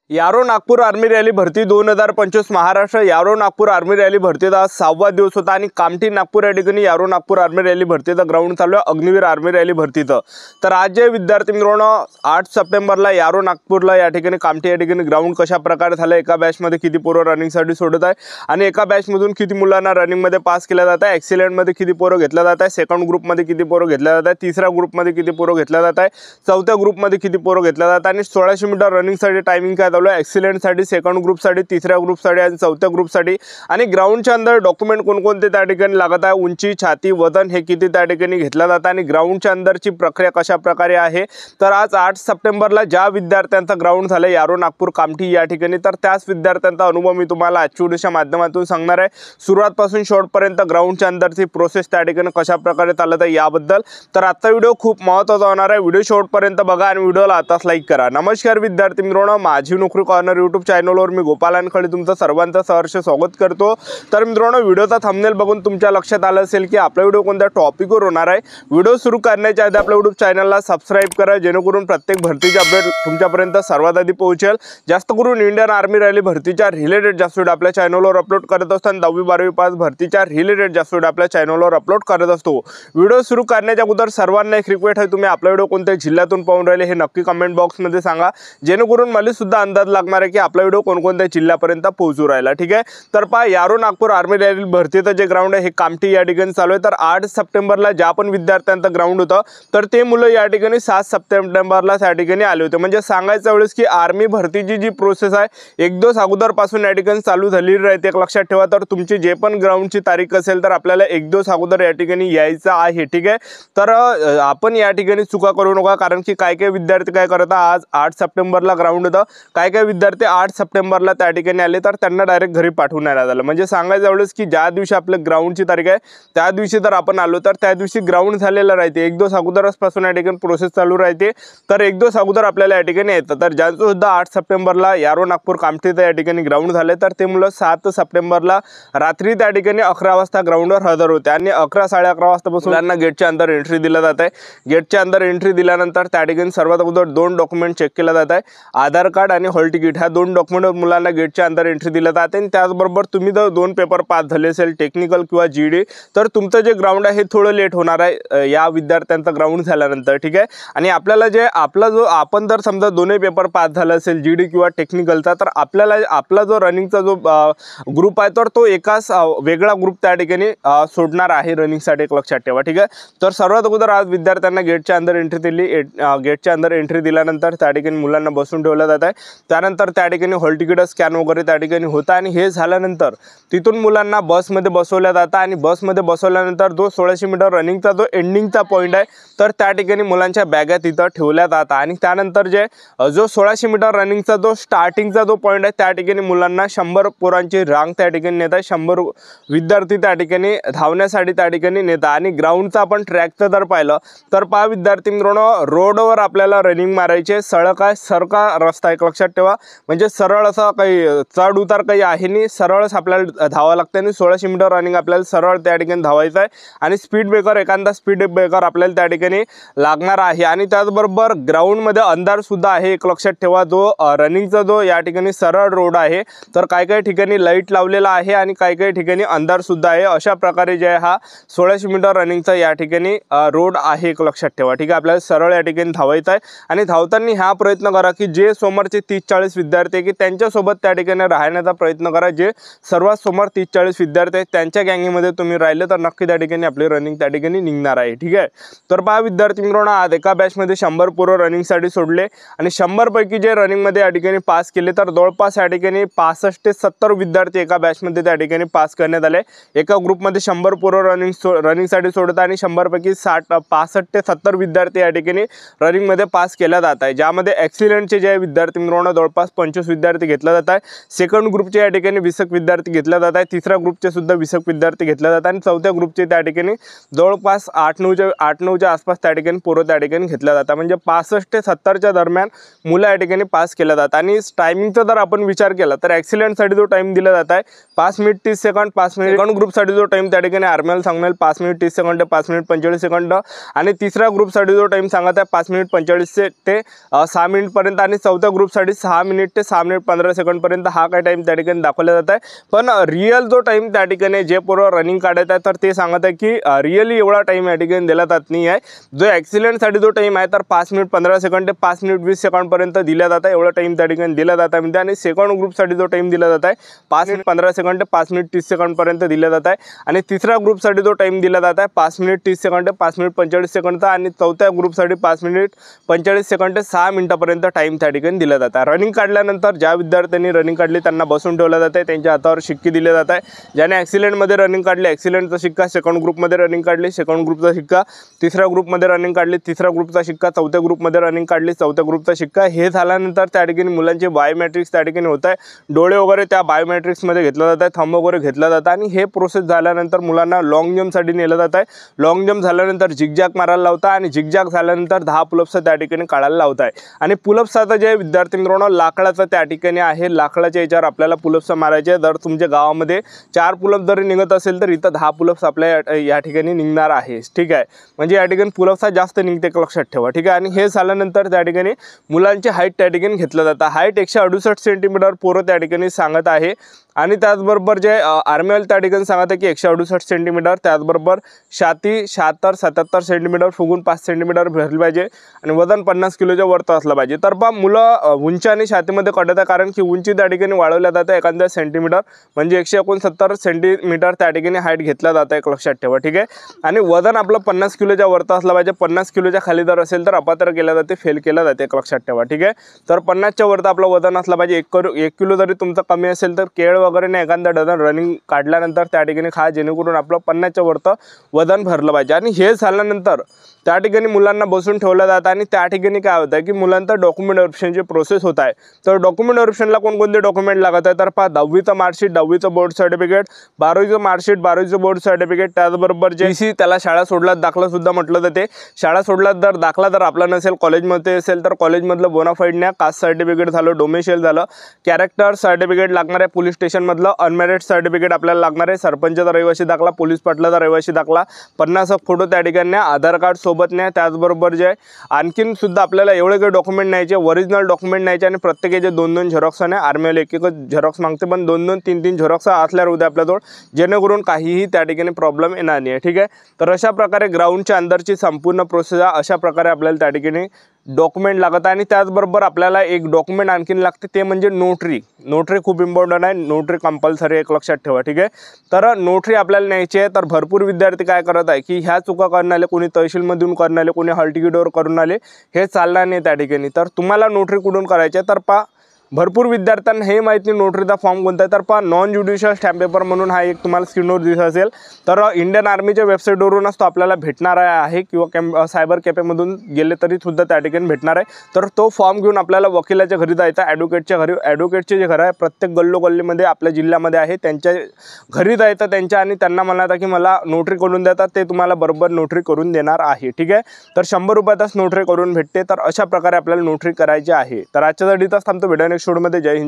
यारो Nagpur army rally भरती 2025 महाराष्ट्र यारो नागपूर आर्मी रॅली भरतीचा 6वा दिवस होता आणि कामठी नागपूर या ठिकाणी यारो नागपूर आर्मी रॅली भरतीचा ग्राउंड चालू आहे अग्निवीर आर्मी रॅली भरतीचं। तर आज जे विद्यार्थी मित्रांनो 8 सप्टेंबरला यारो नागपूरला या ठिकाणी कामठी या ठिकाणी ग्राउंड कशा प्रकारे झालं, एका बॅच मध्ये किती पोरं रनिंग साठी सोडत आहे आणि एका बॅच मधून किती मुलांना रनिंग मध्ये पास केला जात आहे, एक्सिलेंट मध्ये किती पोरं घेतला जात आहे, सेकंड ग्रुप मध्ये किती पोरं घेतला जात आहे, तिसऱ्या ग्रुप मध्ये किती पोरं घेतला जात आहे, चौथ्या ग्रुप मध्ये किती पोरं घेतला जात आहे आणि 1600 मीटर रनिंग साठी टायमिंग काय चालू आहे, एक्सिलेंट साठी, सेकंड ग्रुप साठी, तिसऱ्या ग्रुप साठी आणि चौथ्या ग्रुप साठी आणि ग्राउंडच्या अंदर डॉक्युमेंट कोणकोणते त्या ठिकाणी लागत आहे, उंची, छाती, वजन हे किती त्या ठिकाणी घेतला जातं आणि ग्राउंडच्या अंदरची प्रक्रिया कशा प्रकारे आहे। तर आज 8 सप्टेंबरला ज्या विद्यार्थ्यांचा ग्राउंड झालं यारो नागपूर कामठी या ठिकाणी, तर त्याच विद्यार्थ्यांचा अनुभव मी तुम्हाला आजच्या व्हिडिओच्या माध्यमातून सांगणार आहे। सुरुवातपासून शेवटपर्यंत ग्राउंडच्या अंदरची प्रोसेस त्या ठिकाणी कशा प्रकारे चालत आहे याबद्दल। तर आजचा व्हिडिओ खूप महत्त्वाचा होणार आहे, व्हिडिओ शेवटपर्यंत बघा आणि व्हिडिओला आताच लाईक करा। नमस्कार विद्यार्थी मित्रांनो, माझी नोकरी कॉर्नर यूट्यूब चॅनलवर मी गोपाल अनखळे तुमचं सर्वांचं सहर्ष स्वागत करतो। तर मित्रांनो, व्हिडिओचा थंबनेल बघून तुमच्या लक्षात आलं असेल की आपला व्हिडिओ कोणत्या टॉपिकवर होणार आहे। व्हिडिओ सुरू करण्याच्या आधी आपल्या यूट्यूब चॅनलला सबस्क्राइब करा, जेणेकरून प्रत्येक भरतीचे अपडेट तुमच्यापर्यंत सर्वात आधी पोहोचेल। जास्त करून इंडियन आर्मी रॅली भरतीच्या रिलेटेड जास्त व्हिडिओ आपल्या चॅनलवर अपलोड करत असतो आणि 10वी 12वी पास भरतीच्या रिलेटेड जास्त व्हिडिओ आपल्या चॅनलवर अपलोड करत असतो। व्हिडिओ सुरू करण्याच्या अगोदर सर्वांना एक रिक्वेस्ट आहे, तुम्ही आपला व्हिडिओ कोणत्या जिल्ह्यातून पाहून राहिले हे नक्की कमेंट बॉक्स मध्ये सांगा, जेणेकरून मला सुद्धा अंदाज लागणार आहे की आपला व्हिडिओ कोणकोणत्या जिल्ह्यापर्यंत पोहोचू राहिला। ठीक आहे, तर पहा यारो नागपूर आर्मी रॅली भरतीचं जे ग्राउंड आहे हे कामठी या ठिकाणी चालू आहे। तर 8 सप्टेंबरला ज्या पण विद्यार्थ्यांचं ग्राउंड होतं तर ते मुलं या ठिकाणी 7 सप्टेंबरला त्या ठिकाणी आले होते। म्हणजे सांगायचं वेळेस की आर्मी भरतीची जी प्रोसेस आहे 1 दिवस अगोदरपासून या ठिकाणी चालू झालेली राहते। एक लक्षात ठेवा, तर तुमची जे पण ग्राउंडची तारीख असेल तर आपल्याला 1 दिवस अगोदर या ठिकाणी यायचं आहे। ठीक आहे, तर आपण या ठिकाणी चुका करू नका, कारण की काय काय विद्यार्थी काय करतात, आज 8 सप्टेंबरला ग्राउंड होतं, काय काय विद्यार्थी 8 सप्टेंबरला त्या ठिकाणी आले तर त्यांना डायरेक्ट घरी पाठवून आलं झालं। म्हणजे सांगायचं एवढंच की ज्या दिवशी आपल्या ग्राउंडची तारीख आहे त्या दिवशी जर आपण आलो तर त्या दिवशी ग्राउंड झालेलं राहते, 1 दिवस अगोदरपासून या ठिकाणी प्रोसेस चालू राहते। तर 1 दिवस अगोदर आपल्याला या ठिकाणी येतं। तर ज्यांचं सुद्धा 8 सप्टेंबरला यारो नागपूर कामठीचं या ठिकाणी ग्राउंड झाले तर ते मुलं 7 सप्टेंबरला रात्री त्या ठिकाणी 11 वाजता ग्राउंडवर हजर होते आणि 11 साडे 11 वाजतापासून त्यांना गेटच्या अंदर एंट्री दिला जात आहे। गेटच्या अंदर एंट्री दिल्यानंतर त्या ठिकाणी सर्वात अगोदर 2 डॉक्युमेंट चेक केला जात आहे, आधार कार्ड आणि हॉल तिकीट। ह्या 2 डॉक्युमेंट मुलांना गेटच्या अंदर एंट्री दिला जाते आणि त्याचबरोबर तुम्ही जर 2 पेपर पास झाले असेल, टेक्निकल किंवा जीडी, तर तुमचं जे ग्राउंड आहे हे थोडं लेट होणार आहे या विद्यार्थ्यांचं ग्राउंड झाल्यानंतर। ठीक आहे, आणि आपल्याला जे आपण जर समजा दोन्ही पेपर पास झाला असेल जीडी किंवा टेक्निकलचा, तर आपल्याला आपला जो रनिंगचा जो ग्रुप आहे तर तो एकाच वेगळा ग्रुप त्या ठिकाणी सोडणार आहे रनिंगसाठी, एक लक्षात ठेवा। ठीक आहे, तर सर्वात अगोदर आज विद्यार्थ्यांना गेटच्या अंदर एंट्री दिली। गेटच्या अंदर एंट्री दिल्यानंतर त्या ठिकाणी मुलांना बसून ठेवलं जात आहे। त्यानंतर त्या ठिकाणी हॉल तिकीट स्कॅन वगैरे त्या ठिकाणी होतं आणि हे झाल्यानंतर तिथून मुलांना बसमध्ये बसवलं जातं आणि बसमध्ये बसवल्यानंतर जो 1600 मीटर रनिंगचा जो एंडिंगचा पॉईंट आहे तर त्या ठिकाणी मुलांच्या बॅगा तिथं ठेवल्या जातात आणि त्यानंतर जो 1600 मीटर रनिंगचा जो स्टार्टिंगचा जो पॉईंट आहे त्या ठिकाणी मुलांना 100 पोरांची रांग त्या ठिकाणी नेत आहे, 100 विद्यार्थी त्या ठिकाणी धावण्यासाठी त्या ठिकाणी नेतात। आणि ग्राउंडचा आपण ट्रॅकचं जर पाहिलं तर पहा विद्यार्थी मित्रांनो, रोडवर आपल्याला रनिंग मारायचे, सडक आहे, सरका रस्ता एक लक्षात ठेवा, म्हणजे सरळ असा काही चढ उतार काही आहे नाही, सरळच आपल्याला धावावं लागतं आणि 1600 मीटर रनिंग आपल्याला सरळ त्या ठिकाणी धावायचं आहे आणि स्पीड ब्रेकर एखादा स्पीड ब्रेकर आपल्याला त्या ठिकाणी लागणार आहे। आणि त्याचबरोबर ग्राउंडमध्ये अंधार सुद्धा आहे, एक लक्षात ठेवा, जो रनिंगचा जो या ठिकाणी सरळ रोड आहे तर काही काही ठिकाणी लाईट लावलेला आहे आणि काही काही ठिकाणी अंधार सुद्धा आहे। अशा प्रकारे जे हा 1600 मीटर रनिंगचा या ठिकाणी रोड आहे, एक लक्षात ठेवा। ठीक आहे, आपल्याला सरळ या ठिकाणी धावायचं आहे आणि धावताना हा प्रयत्न करा की जे समोरचे 30-40 विद्यार्थी आहे की त्यांच्यासोबत त्या ठिकाणी राहण्याचा प्रयत्न करा। जे सर्वात समोर 30-40 विद्यार्थी आहेत त्यांच्या गँगमध्ये तुम्ही राहिले तर नक्की त्या ठिकाणी आपली रनिंग त्या ठिकाणी निघणार आहे। ठीक आहे, तर पहा विद्यार्थी मित्रांनो, आज एका बॅचमध्ये 100 पोरं रनिंगसाठी सोडले आणि 100 पैकी जे रनिंगमध्ये या ठिकाणी पास केले तर जवळपास या ठिकाणी 65 ते 70 विद्यार्थी एका बॅचमध्ये त्या ठिकाणी पास करण्यात आले। एका ग्रुपमध्ये 100 पोरं रनिंगसाठी सोडतात आणि 100 पैकी 65 ते 70 विद्यार्थी या ठिकाणी रनिंगमध्ये पास केला जात आहे, ज्यामध्ये एक्सिलेंटचे जे विद्यार्थी मित्रांनो जवळपास 25 विद्यार्थी घेतला जात आहे, सेकंड ग्रुपचे या ठिकाणी 20 विद्यार्थी घेतला जात आहे, तिसऱ्या ग्रुपचे सुद्धा 20 विद्यार्थी घेतला जातात आणि चौथ्या ग्रुपचे त्या ठिकाणी जवळपास 8-9च्या आसपास त्या ठिकाणी पोरं त्या ठिकाणी घेतला जातात। म्हणजे 65 ते 70च्या दरम्यान मुलं या ठिकाणी पास केल्या जातात। आणि टायमिंगचा जर आपण विचार केला तर एक्सिलेंटसाठी जो टाइम दिला जात आहे 5 मिनिट 30 सेकंड, 5 मिनिट सेकंड ग्रुपसाठी जो टाइम त्या ठिकाणी आर्मीला सांगणार 5 मिनिट 30 सेकंड, 5 मिनिट 45 सेकंड आणि तिसऱ्या ग्रुपसाठी जो टाइम सांगत आहे 5 मिनिट 45 ते 6 मिनिट पर्यंत आणि चौथ्या ग्रुपसाठी 6 6 मिनिट ते 6 मिनिट 15 सेकंडपर्यंत हा काय टाईम त्या ठिकाणी दाखवला जात आहे। पण रिअल जो टाईम त्या ठिकाणी जे पोरं रनिंग काढत आहे तर ते सांगत आहे की रिअली एवढा टाईम या ठिकाणी दिला जात नाही आहे। जो ॲक्सिडेंटसाठी जो टाईम आहे तर 5 मिनिट 15 सेकंड ते 5 मिनिट 20 सेकंडपर्यंत दिला जात आहे, एवढा टाईम त्या ठिकाणी दिला जात आहे म्हणजे। आणि सेकंड ग्रुपसाठी जो टाईम दिला जात आहे 5 मिनिट 15 सेकंड ते 5 मिनिट 30 सेकंडपर्यंत दिला जात आहे। आणि तिसऱ्या ग्रुपसाठी जो टाईम दिला जात आहे 5 मिनिट 30 सेकंड ते 5 मिनिट 45 सेकंडचा। आणि चौथ्या ग्रुपसाठी 5 मिनिट 45 सेकंड ते 6 मिनिटापर्यंत टाईम त्या ठिकाणी दिला जात आहे। रनिंग काढल्यानंतर ज्या विद्यार्थ्यांनी रनिंग काढली त्यांना बसून ठेवलं जात आहे, त्यांच्या हातावर शिक्के दिले जात आहे। ज्याने ॲक्सिडेंटमध्ये रनिंग काढली ॲक्सिडेंटचा शिक्का, सेकंड ग्रुपमध्ये रनिंग काढली सेकंड ग्रुपचा शिक्का, तिसऱ्या ग्रुपमध्ये रनिंग काढली तिसऱ्या ग्रुपचा शिक्का, चौथ्या ग्रुपमध्ये रनिंग काढली चौथ्या ग्रुपचा शिक्का। हे झाल्यानंतर त्या ठिकाणी मुलांचे बायोमॅट्रिक्स त्या ठिकाणी होत आहे, डोळे वगैरे त्या बायोमॅट्रिक्समध्ये घेतलं जात आहे, थंब वगैरे घेतला जातं। आणि हे प्रोसेस झाल्यानंतर मुलांना लॉंग जम्पसाठी नेलं जात आहे। लॉंग जम्प झाल्यानंतर झिगझॅग मारायला लावता आणि झिगझॅग झाल्यानंतर 10 पुलअप्स त्या ठिकाणी काढायला लावत आहे। आणि पुलअप्स आता जे विद्यार्थी मित्रांनो लाकडाचं त्या ठिकाणी आहे, लाकडाच्या याच्यावर आपल्याला पुलअप्स मारायचे। जर तुमच्या गावामध्ये 4 पुलअप्स जरी निघत असेल तर इथं 10 पुलअप्स आपल्या या ठिकाणी निघणार आहे, ठीक आहे। म्हणजे या ठिकाणी पुलअप्स जास्त निघते लक्षात ठेवा, ठीक आहे। आणि हे झाल्यानंतर त्या ठिकाणी मुलांची हाईट त्या ठिकाणी घेतलं जातं। हाईट 168 सेंटीमीटर पोरं त्या ठिकाणी सांगत आहे। आणि त्याचबरोबर जे आर्मीवाले त्या ठिकाणी सांगत आहे की 168 सेंटीमीटर, त्याचबरोबर छाती 76-77 सेंटीमीटर फुगून 5 सेंटीमीटर भरली पाहिजे आणि वजन 50 किलोच्या वरती असलं पाहिजे। तर बा मुलं उंची आणि छातीमध्ये कटत आहे, कारण की उंची त्या ठिकाणी वाढवल्या जाते एखाद्या सेंटीमीटर, म्हणजे 169 सेंटीमीटर त्या ठिकाणी हाईट घेतला जातं एक लक्षात ठेवा, ठीक आहे। आणि वजन आपलं 50 किलोच्या वरती असलं पाहिजे, 50 किलोच्या खाली जर असेल तर अपात्र केलं जाते, फेल केलं जाते एक लक्षात ठेवा, ठीक आहे। तर 50च्या वरती आपलं वजन असलं पाहिजे। 1 किलो जरी तुमचं कमी असेल तर केळ वगैरे नाही एखादा डझन रनिंग काढल्यानंतर त्या ठिकाणी खा, जेणेकरून आपलं 50च्या वरतं वजन भरलं पाहिजे। आणि हे झाल्यानंतर त्या ठिकाणी मुलांना बसून ठेवलं जातं आणि त्या ठिकाणी काय होतं की मुलांचं डॉक्युमेंट व्हेरिफिकेशनची प्रोसेस होत आहे। तर डॉक्युमेंट व्हेरिफिकेशनला कोणकोणते डॉक्युमेंट लागत आहे तर 10वीचं मार्कशीट, 10वीचं बोर्ड सर्टिफिकेट, 12वीचं मार्कशीट, 12वीचं बोर्ड सर्टिफिकेट, त्याचबरोबर जे त्याला शाळा सोडल्यात दाखला सुद्धा म्हटलं जाते। शाळा सोडल्यात जर दाखला जर आपला नसेल, कॉलेजमध्ये असेल तर कॉलेजमधलं बोनाफाईड न्या, कास्ट सर्टिफिकेट झालं, डोमेशियल झालं, कॅरेक्टर सर्टिफिकेट लागणार आहे, पोलीस स्टेशनमधलं अनमॅरिड सर्टिफिकेट आपल्याला लागणार आहे, सरपंचाचा रहिवासी दाखला, पोलीस पाटलाचा रहिवासी दाखला, 50 फोटो त्या ठिकाणी न्या, आधार कार्ड सोबत न्या। त्याचबरोबर जे आणखीन सुद्धा आपल्याला एवढे काही डॉक्युमेंट न्यायचे, ओरिजिनल डॉक्युमेंट न्यायचे आणि प्रत्येकाचे 2-2 झेरॉक्स आणि आर्मीवाले एक झेरॉक्स मागते, पण 2-2 3-3 झेरॉक्स असल्यावर उद्या आपल्याजवळ, जेणेकरून काहीही त्या ठिकाणी प्रॉब्लेम येणार नाही, ठीक आहे। तर अशा प्रकारे ग्राउंडच्या अंदरची संपूर्ण प्रोसेस अशा प्रकारे आपल्याला त्या ठिकाणी डॉक्युमेंट लागत आहे। आणि त्याचबरोबर आपल्याला एक डॉक्युमेंट आणखीन लागते, ते म्हणजे नोटरी। नोटरी खूप इम्पॉर्टंट आहे, नोटरी कंपल्सरी एक लक्षात ठेवा, ठीक आहे। तर नोटरी आपल्याला न्यायची आहे। तर भरपूर विद्यार्थी काय करत आहे की ह्या चुका करून आले, कोणी तहसीलमधून करून आले, कोणी हॉल तिकीटवर करून आले, हे चालणार नाही त्या ठिकाणी। तर तुम्हाला नोटरी कुठून करायची आहे तर भरपूर विद्यार्थ्यांना हे माहीत नाही नोटरीचा फॉर्म कोणता आहे। तर नॉन ज्युडिशियल स्टॅम्प पेपर म्हणून हा एक तुम्हाला स्क्रीनवर दिसत असेल, तर इंडियन आर्मीच्या वेबसाईटवरूनच तो आपल्याला भेटणार आहे किंवा सायबर कॅफेमधून गेले तरी सुद्धा त्या ठिकाणी भेटणार आहे। तर तो फॉर्म घेऊन आपल्याला वकिलाच्या घरी जायचं, ॲडव्होकेटच्या घरी। ॲडव्होकेटचे जे घर आहे प्रत्येक गल्लोगल्लीमध्ये आपल्या जिल्ह्यामध्ये आहे, त्यांच्या घरी जायचं त्यांच्या, आणि त्यांना म्हणायचं की मला नोटरी करून देतात, ते तुम्हाला बरोबर नोटरी करून देणार आहे, ठीक आहे। तर 100 रुपयातच नोटरी करून भेटते। तर अशा प्रकारे आपल्याला नोटरी करायची आहे। तर आजच्यासाठी थांबतो, व्हिडिओ नेक्स्ट व्हिडिओमध्ये। जय हिंद, जय